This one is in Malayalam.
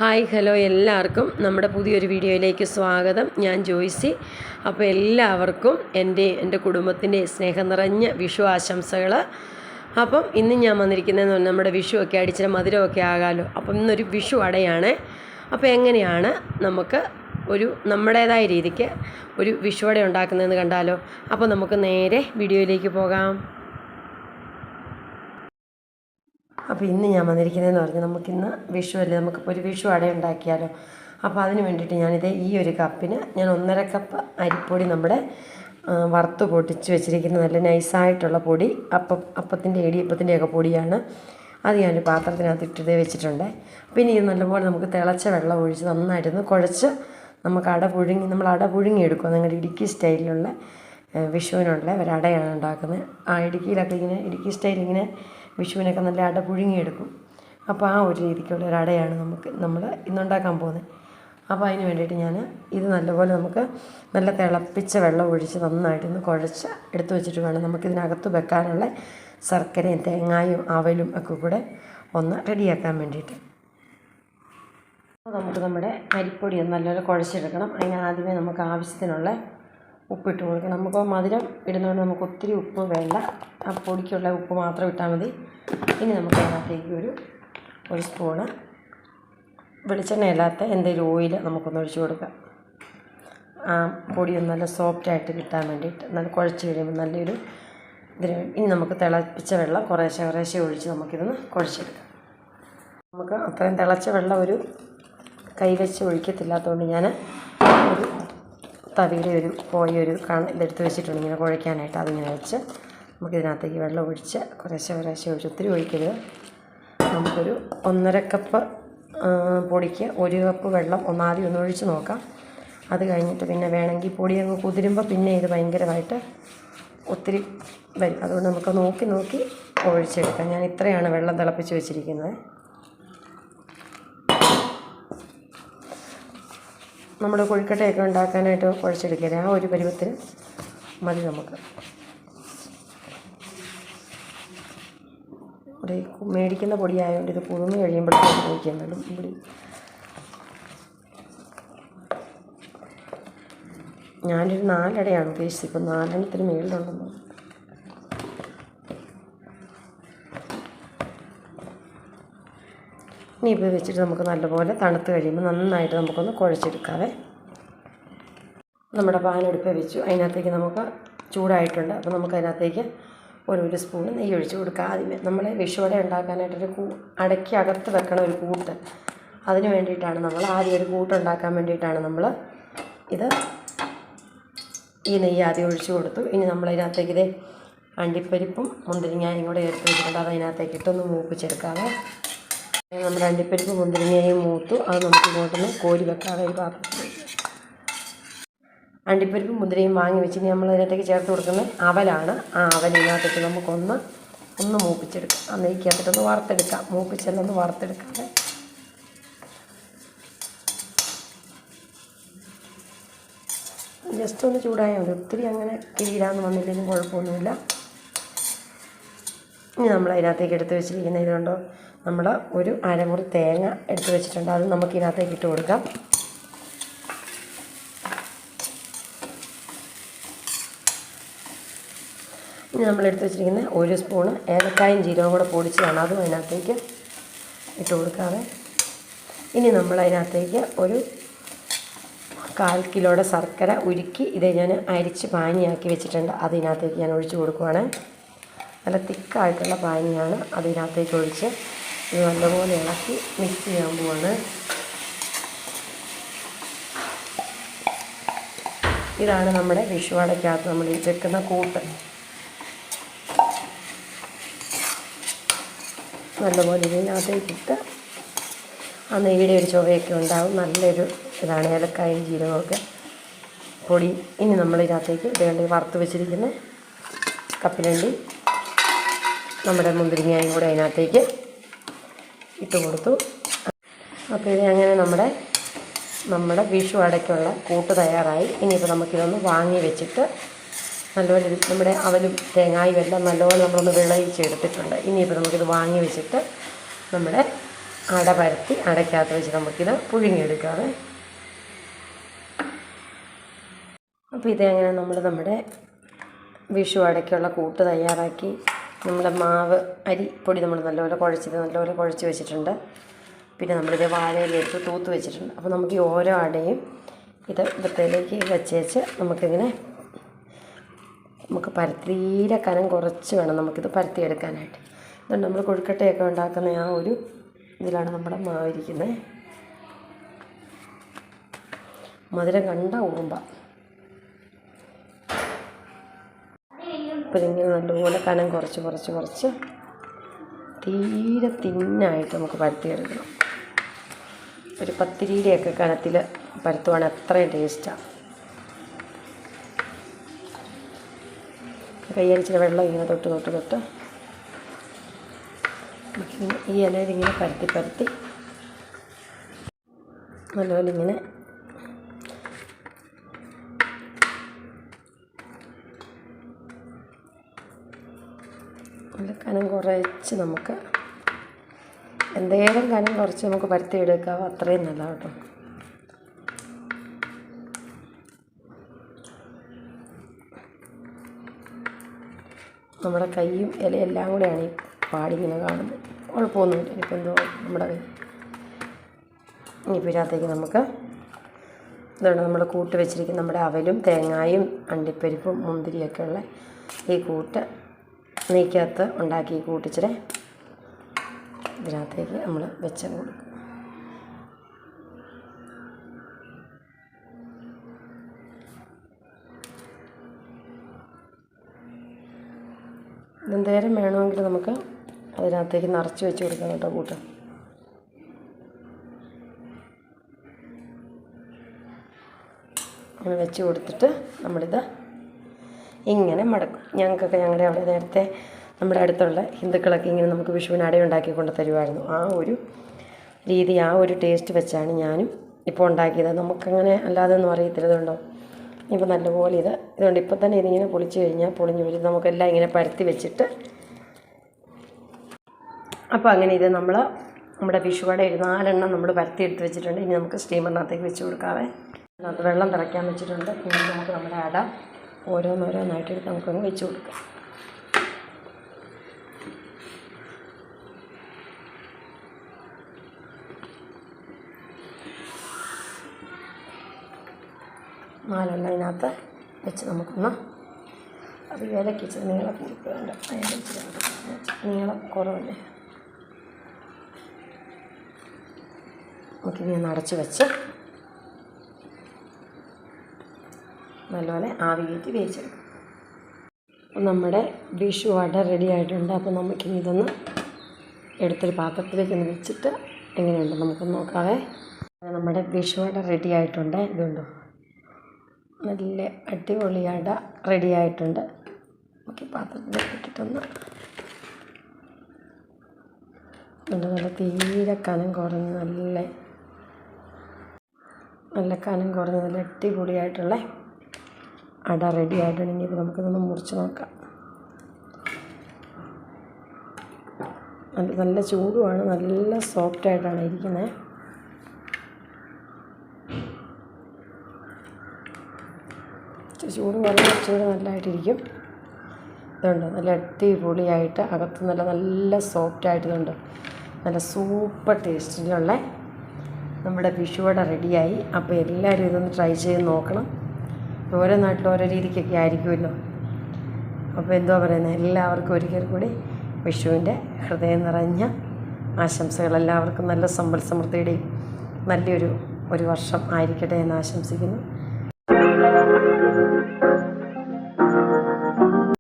ഹായ് ഹലോ എല്ലാവർക്കും നമ്മുടെ പുതിയൊരു വീഡിയോയിലേക്ക് സ്വാഗതം. ഞാൻ ജോയ്സി. അപ്പോൾ എല്ലാവർക്കും എൻ്റെ കുടുംബത്തിൻ്റെ സ്നേഹം നിറഞ്ഞ വിഷു ആശംസകൾ. അപ്പം ഇന്ന് ഞാൻ വന്നിരിക്കുന്നതെന്ന് പറഞ്ഞാൽ നമ്മുടെ വിഷുവൊക്കെ അടിച്ചിട്ട് മധുരമൊക്കെ ആകാമല്ലോ. അപ്പം ഇന്നൊരു വിഷു അടയാണ്. അപ്പോൾ എങ്ങനെയാണ് നമുക്ക് നമ്മുടേതായ രീതിക്ക് ഒരു വിഷുവട ഉണ്ടാക്കുന്നതെന്ന് കണ്ടാലോ. അപ്പോൾ നമുക്ക് നേരെ വീഡിയോയിലേക്ക് പോകാം. അപ്പോൾ ഇന്ന് ഞാൻ വന്നിരിക്കുന്നതെന്ന് പറഞ്ഞാൽ നമുക്കിന്ന് വിഷുവല്ലേ, നമുക്കിപ്പോൾ ഒരു വിഷു അട ഉണ്ടാക്കിയാലോ. അപ്പോൾ അതിന് വേണ്ടിയിട്ട് ഈ ഒരു കപ്പിന് ഞാൻ 1.5 കപ്പ് അരിപ്പൊടി നമ്മുടെ വറുത്ത് പൊടിച്ച് വെച്ചിരിക്കുന്ന നല്ല നൈസായിട്ടുള്ള പൊടി, അപ്പത്തിൻ്റെ ഇടിയപ്പത്തിൻ്റെയൊക്കെ പൊടിയാണ്. അത് ഞാനൊരു പാത്രത്തിനകത്ത് ഇട്ടിട്ട് വെച്ചിട്ടുണ്ട്. പിന്നെ ഇത് നല്ലപോലെ നമുക്ക് തിളച്ച വെള്ളം ഒഴിച്ച് നന്നായിട്ടൊന്ന് കുഴച്ച് നമുക്ക് നമ്മൾ അട പുഴുങ്ങിയെടുക്കുക. നിങ്ങളുടെ ഇടുക്കി സ്റ്റൈലിലുള്ള വിഷുവിനുള്ള ഒരടയാണ് ഉണ്ടാക്കുന്നത്. ഇടുക്കിയിലൊക്കെ ഇടുക്കി സ്റ്റൈലിങ്ങനെ വിഷുവിനൊക്കെ നല്ല അട പുഴുങ്ങിയെടുക്കും. അപ്പോൾ ആ ഒരു രീതിക്കുള്ള ഒരു അടയാണ് നമ്മൾ ഇന്നുണ്ടാക്കാൻ പോകുന്നത്. അപ്പോൾ അതിന് വേണ്ടിയിട്ട് ഇത് നല്ലപോലെ നമുക്ക് നല്ല തിളപ്പിച്ച വെള്ളം ഒഴിച്ച് നന്നായിട്ടൊന്ന് കുഴച്ച് എടുത്തു വെച്ചിട്ട് വേണം നമുക്കിതിനകത്ത് വെക്കാനുള്ള ശർക്കരയും തേങ്ങായും അവലും ഒക്കെ കൂടെ ഒന്ന് റെഡിയാക്കാൻ വേണ്ടിയിട്ട്. അപ്പോൾ നമുക്ക് നമ്മുടെ അരിപ്പൊടി നല്ലപോലെ കുഴച്ചെടുക്കണം. ആദ്യമേ നമുക്ക് ആവശ്യത്തിനുള്ള ഉപ്പിട്ട് കൊടുക്കണം. നമുക്ക് മധുരം ഇടുന്നതുകൊണ്ട് നമുക്ക് ഒത്തിരി ഉപ്പ് വേണ്ട, ആ പൊടിക്കുള്ള ഉപ്പ് മാത്രം ഇട്ടാൽ മതി. ഇനി നമുക്ക് അതിനകത്തേക്ക് ഒരു സ്പൂണ് വെളിച്ചെണ്ണയില്ലാത്ത എന്തെങ്കിലും ഓയിൽ നമുക്കൊന്ന് ഒഴിച്ച് കൊടുക്കാം. ആ പൊടിയൊന്ന് നല്ല സോഫ്റ്റായിട്ട് കിട്ടാൻ വേണ്ടിയിട്ട് നല്ല കുഴച്ച് കഴിയുമ്പോൾ നല്ലൊരു ഇനി നമുക്ക് തിളപ്പിച്ച വെള്ളം കുറേശ്ശെ ഒഴിച്ച് നമുക്കിതൊന്ന് കുഴച്ചെടുക്കാം. നമുക്ക് അത്രയും തിളച്ച വെള്ളം ഒരു കൈവച്ച് ഒഴിക്കത്തില്ലാത്തതുകൊണ്ട് ഞാൻ ഒരു തവിയുടെ ഇതെടുത്ത് വെച്ചിട്ടുണ്ട് ഇങ്ങനെ കുഴയ്ക്കാനായിട്ട്. അതിങ്ങനെ വെച്ച് നമുക്കിതിനകത്തേക്ക് വെള്ളം ഒഴിച്ച് കുറേശ്ശെ ഒഴിച്ച് ഒത്തിരി ഒഴിക്കരുത്. നമുക്കൊരു 1.5 കപ്പ് പൊടിക്ക് 1 കപ്പ് വെള്ളം ആദ്യം ഒന്ന് ഒഴിച്ച് നോക്കാം. അത് കഴിഞ്ഞിട്ട് പിന്നെ വേണമെങ്കിൽ പൊടി അങ്ങ് കുതിരുമ്പോൾ പിന്നെ ഇത് ഭയങ്കരമായിട്ട് ഒത്തിരി വരും. അതുകൊണ്ട് നമുക്ക് നോക്കി ഒഴിച്ചെടുക്കാം. ഞാൻ ഇത്രയാണ് വെള്ളം തിളപ്പിച്ച് വെച്ചിരിക്കുന്നത്. നമ്മുടെ കൊഴുക്കട്ടയൊക്കെ ഉണ്ടാക്കാനായിട്ട് കുഴച്ചെടുക്കില്ല, ആ ഒരു പരുവത്തിന് മതി നമുക്ക്. ഇവിടെ മേടിക്കുന്ന പൊടിയായതുകൊണ്ട് ഇത് കുതിർന്ന് കഴിയുമ്പോഴത്തേക്ക് കഴിക്കുന്നുള്ളൂ പൊടി. ഞാനൊരു 4 അടയാണ് ഉദ്ദേശിച്ചത്, ഇപ്പം 4 എണ്ണത്തിന് മേളിലുണ്ടെന്ന്. ഇനിയിപ്പോൾ വെച്ചിട്ട് നമുക്ക് നല്ലപോലെ തണുത്ത് കഴിയുമ്പോൾ നന്നായിട്ട് നമുക്കൊന്ന് കുഴച്ചെടുക്കാവേ. നമ്മുടെ പാനെടുപ്പ് വെച്ചു, അതിനകത്തേക്ക് നമുക്ക് ചൂടായിട്ടുണ്ട്. അപ്പോൾ നമുക്ക് അതിനകത്തേക്ക് ഒരു സ്പൂൺ നെയ്യ് ഒഴിച്ച് കൊടുക്കുക. ആദ്യമേ നമ്മൾ വിഷുവട ഉണ്ടാക്കാനായിട്ടൊരു അടയ്ക്കകത്ത് വെക്കണ ഒരു കൂട്ട്, അതിന് വേണ്ടിയിട്ടാണ് നമ്മൾ ആദ്യം ഒരു കൂട്ടുണ്ടാക്കാൻ വേണ്ടിയിട്ടാണ് ഈ നെയ്യ് ആദ്യം ഒഴിച്ച് കൊടുത്തു. ഇനി നമ്മളതിനകത്തേക്ക് അണ്ടിപ്പരിപ്പും മുന്തിരിങ്ങയും കൂടെ എടുത്ത് വെച്ചിട്ടുണ്ട്. അത് അതിനകത്തേക്ക് ഇട്ടൊന്ന് മൂപ്പിച്ചെടുക്കാവേ. നമ്മുടെ അണ്ടിപ്പരിപ്പ് മുന്തിരിങ്ങയും മൂത്തു, അത് നമുക്ക് ഇങ്ങോട്ടൊന്ന് കോരി വെക്കാതെ ഒരു പാത്രത്തിൽ. അണ്ടിപ്പരിപ്പും മുന്തിരിയും വാങ്ങി വെച്ച് നമ്മൾ അതിനകത്തേക്ക് ചേർത്ത് കൊടുക്കുന്നത് അവലാണ്. ആ അവലിനകത്തിട്ട് നമുക്കൊന്ന് മൂപ്പിച്ചെടുക്കാം. ആ നെയ്ക്കകത്തിട്ടൊന്ന് വറുത്തെടുക്കാം. മൂപ്പിച്ചെല്ലൊന്ന് വറുത്തെടുക്കാതെ ജസ്റ്റ് ഒന്ന് ചൂടായാൽ മതി. ഒത്തിരി അങ്ങനെ കിരീടാന്ന് വന്നില്ലെങ്കിലും കുഴപ്പമൊന്നുമില്ല. ഇനി നമ്മൾ അതിനകത്തേക്ക് എടുത്ത് വെച്ചിരിക്കുന്ന ഇതുകൊണ്ടോ നമ്മൾ ഒരു അരമുറി തേങ്ങ എടുത്ത് വെച്ചിട്ടുണ്ട്. അത് നമുക്ക് ഇതിനകത്തേക്ക് ഇട്ട് കൊടുക്കാം. ഇനി നമ്മളെടുത്ത് വെച്ചിരിക്കുന്ന 1 സ്പൂണ് ഏലക്കായും ജീരകവും കൂടെ പൊടിച്ചതാണ്, അതും അതിനകത്തേക്ക് ഇട്ട് കൊടുക്കാതെ. ഇനി നമ്മളതിനകത്തേക്ക് ഒരു 1/4 കിലോയുടെ ശർക്കര ഉരുക്കി ഞാൻ അരിച്ച് പാനിയാക്കി വെച്ചിട്ടുണ്ട്. അതിനകത്തേക്ക് ഞാൻ ഒഴിച്ച് കൊടുക്കുവാണ്. നല്ല തിക്കായിട്ടുള്ള പാനിയാണ്. അതിനകത്തേക്ക് ഒഴിച്ച് ഇത് നല്ലപോലെ ഇളക്കി മിക്സ് ചെയ്യാൻ പോവാണ്. ഇതാണ് നമ്മുടെ വിഷുവടയ്ക്കകത്ത് നമ്മൾ വെക്കുന്ന കൂട്ട്. നല്ലപോലെ ഇതിനകത്തേക്കിട്ട് ആ നെയ്യുടെ ഒരു ചുവയൊക്കെ ഉണ്ടാവും. നല്ലൊരു ഇതാണ് ഏലക്കായും ജീരകമൊക്കെ പൊടി. ഇനി നമ്മളിതിനകത്തേക്ക് വേണ്ടി വറുത്ത് വെച്ചിരിക്കുന്ന കപ്പിലണ്ടി നമ്മുടെ മുന്തിരിങ്ങയും കൂടെ അതിനകത്തേക്ക് ഇട്ട് കൊടുത്തു. അപ്പോൾ ഇത് അങ്ങനെ നമ്മുടെ വിഷു അടയ്ക്കുള്ള കൂട്ട് തയ്യാറായി. ഇനിയിപ്പോൾ നമുക്കിതൊന്ന് വാങ്ങി വെച്ചിട്ട് നല്ലപോലെ നമ്മുടെ അവലും തേങ്ങായും എല്ലാം നല്ലപോലെ നമ്മളൊന്ന് വിളയിച്ചെടുത്തിട്ടുണ്ട്. ഇനിയിപ്പോൾ നമുക്കിത് വാങ്ങി വെച്ചിട്ട് നമ്മുടെ അട പരത്തി അടയ്ക്കകത്ത് വെച്ച് നമുക്കിത് പുഴുങ്ങിയെടുക്കാവേ. അപ്പോൾ ഇതെങ്ങനെ നമ്മുടെ വിഷു അടയ്ക്കുള്ള കൂട്ട് തയ്യാറാക്കി. നമ്മുടെ മാവ് അരിപ്പൊടി നമ്മൾ നല്ലപോലെ കുഴച്ച് വെച്ചിട്ടുണ്ട്. പിന്നെ നമ്മളിത് വാഴയിലെടുത്ത് തൂത്ത് വെച്ചിട്ടുണ്ട്. അപ്പോൾ നമുക്ക് ഈ ഓരോ അടയും ഇവിടത്തേക്ക് വെച്ച് നമുക്കിങ്ങനെ തീരെ കനം കുറച്ച് വേണം നമുക്കിത് പരത്തിയെടുക്കാനായിട്ട്. അതുകൊണ്ട് നമ്മൾ കൊഴുക്കട്ടയൊക്കെ ഉണ്ടാക്കുന്ന ആ ഒരു ഇതിലാണ് നമ്മുടെ മാവിരിക്കുന്നത്. മധുരം കണ്ട ഉറുമ്പ. അപ്പോൾ ഇതിങ്ങനെ നല്ലപോലെ കനം കുറച്ച് തീരെ തിന്നായിട്ട് നമുക്ക് പരത്തിയെടുക്കണം. ഒരു പത്തിരിയുടെയൊക്കെ കനത്തിൽ പരത്തുവാണെങ്കിൽ അത്രയും ടേസ്റ്റാണ്. കയ്യരിച്ചിട്ട് വെള്ളം ഇങ്ങനെ തൊട്ട് ഈ ഇലയിൽ ഇങ്ങനെ പരത്തി നല്ലപോലെ ഇങ്ങനെ നല്ല കനം കുറച്ച് നമുക്ക് എന്തേലും കനം കുറച്ച് നമുക്ക് പരത്തിയെടുക്കാവോ അത്രയും നല്ല കേട്ടോ. നമ്മുടെ കൈയും ഇലയെല്ലാം കൂടെയാണ് ഈ പാടിങ്ങനെ കാണുന്നത്. കുഴപ്പമൊന്നുമില്ല. ഇനിയിപ്പോൾ എന്തോ നമ്മുടെ കൈ ഇനിയിപ്പോൾ ഇതിനകത്തേക്ക് നമുക്ക് ഇതുകൊണ്ട് നമ്മൾ കൂട്ട് വെച്ചിരിക്കുന്ന നമ്മുടെ അവലും തേങ്ങായും അണ്ടിപ്പരിപ്പും മുന്തിരിയൊക്കെ ഉള്ള ഈ കൂട്ട് നെയ്ക്കകത്ത് ഉണ്ടാക്കി ഈ കൂട്ടിച്ചിട്ട് ഇതിനകത്തേക്ക് നമ്മൾ വെച്ച് കൊടുക്കും. എന്തേരം വേണമെങ്കിൽ നമുക്ക് അതിനകത്തേക്ക് നിറച്ച് വെച്ച് കൊടുക്കാം കേട്ടോ കൂട്ട്. അങ്ങനെ വെച്ച് കൊടുത്തിട്ട് നമ്മളിത് ഇങ്ങനെ മടക്കും. ഞങ്ങളുടെ അവിടെ നേരത്തെ നമ്മുടെ അടുത്തുള്ള ഹിന്ദുക്കളൊക്കെ ഇങ്ങനെ നമുക്ക് വിഷുവിന് അടയുണ്ടാക്കി കൊണ്ട് തരുമായിരുന്നു. ആ ഒരു രീതി ആ ഒരു ടേസ്റ്റ് വെച്ചാണ് ഞാനും ഇപ്പോൾ ഉണ്ടാക്കിയത്. നമുക്കങ്ങനെ അല്ലാതെ ഒന്നും അറിയത്തില്ലതുണ്ടോ. ഇപ്പോൾ നല്ലപോലെ ഇതുകൊണ്ട് ഇപ്പോൾ തന്നെ ഇതിങ്ങനെ പൊളിച്ച് കഴിഞ്ഞാൽ പൊളിഞ്ഞ് വരും. നമുക്കെല്ലാം ഇങ്ങനെ പരത്തി വെച്ചിട്ട് അപ്പോൾ അങ്ങനെ ഇത് നമ്മുടെ വിഷുവട 4 നമ്മൾ പരത്തി എടുത്ത് വെച്ചിട്ടുണ്ട്. ഇനി നമുക്ക് സ്റ്റീമറിനകത്തേക്ക് വെച്ച് കൊടുക്കാവേ. അതിനകത്ത് വെള്ളം തിളയ്ക്കാൻ വെച്ചിട്ടുണ്ട്. ഇനി നമുക്ക് നമ്മുടെ അട ഓരോന്നായിട്ടെടുത്ത് നമുക്കങ്ങ് വെച്ച് കൊടുക്കാം. ഇതിനകത്ത് വെച്ച് നമുക്കൊന്ന് അത് ഇലയ്ക്ക് ഇച്ചിരി നീളം കൂടിപ്പോണ്ട്. അതിൻ്റെ ഇച്ചിരി നീളം കുറവല്ലേ. നമുക്കിനി ഒന്ന് അടച്ച് വെച്ച് നല്ലപോലെ ആവി കയറ്റി വേവിച്ചെടുക്കും. അപ്പം നമ്മുടെ വിഷു വട റെഡി ആയിട്ടുണ്ട്. അപ്പോൾ നമുക്കിനി ഇതൊന്ന് എടുത്തൊരു പാത്രത്തിലേക്കൊന്ന് വെച്ചിട്ട് എങ്ങനെയുണ്ട് നമുക്കൊന്ന് നോക്കാവേ. നമ്മുടെ വിഷു വട റെഡി ആയിട്ടുണ്ട്. ഇതുണ്ടോ നല്ല അടിപൊളി അട റെഡി ആയിട്ടുണ്ട്. നമുക്ക് പാത്രത്തിലേക്ക് ഇട്ടിട്ടൊന്ന് നല്ല തീരെ കനം കുറഞ്ഞ് നല്ല കനം കുറഞ്ഞ് നല്ല അടിപൊളിയായിട്ടുള്ള അട റെഡി ആയിട്ടുണ്ടെങ്കിൽ ഇപ്പോൾ നമുക്കിതൊന്ന് മുറിച്ച് നോക്കാം. നല്ല ചൂടുമാണ്. നല്ല സോഫ്റ്റായിട്ടാണ് ഇരിക്കുന്നത്. ചൂട് കുറച്ചുകൂടെ നല്ലതായിട്ടിരിക്കും. ഇതുണ്ട് നല്ല അടിപൊളിയായിട്ട് അകത്ത് നല്ല സോഫ്റ്റായിട്ട് ഇതുണ്ട് നല്ല സൂപ്പർ ടേസ്റ്റിലുള്ള നമ്മുടെ വിഷുവട റെഡിയായി. അപ്പോൾ എല്ലാവരും ഇതൊന്ന് ട്രൈ ചെയ്ത് നോക്കണം. ഓരോ നാട്ടിലും ഓരോ രീതിക്കൊക്കെ ആയിരിക്കുമല്ലോ. അപ്പോൾ എന്തോ പറയുന്നത്, എല്ലാവർക്കും ഒരിക്കൽ കൂടി വിഷുവിൻ്റെ ഹൃദയം നിറഞ്ഞ ആശംസകൾ. എല്ലാവർക്കും നല്ല സമ്പൽ സമൃദ്ധിയുടെയും നല്ലൊരു വർഷം ആയിരിക്കട്ടെ എന്ന് ആശംസിക്കുന്നു.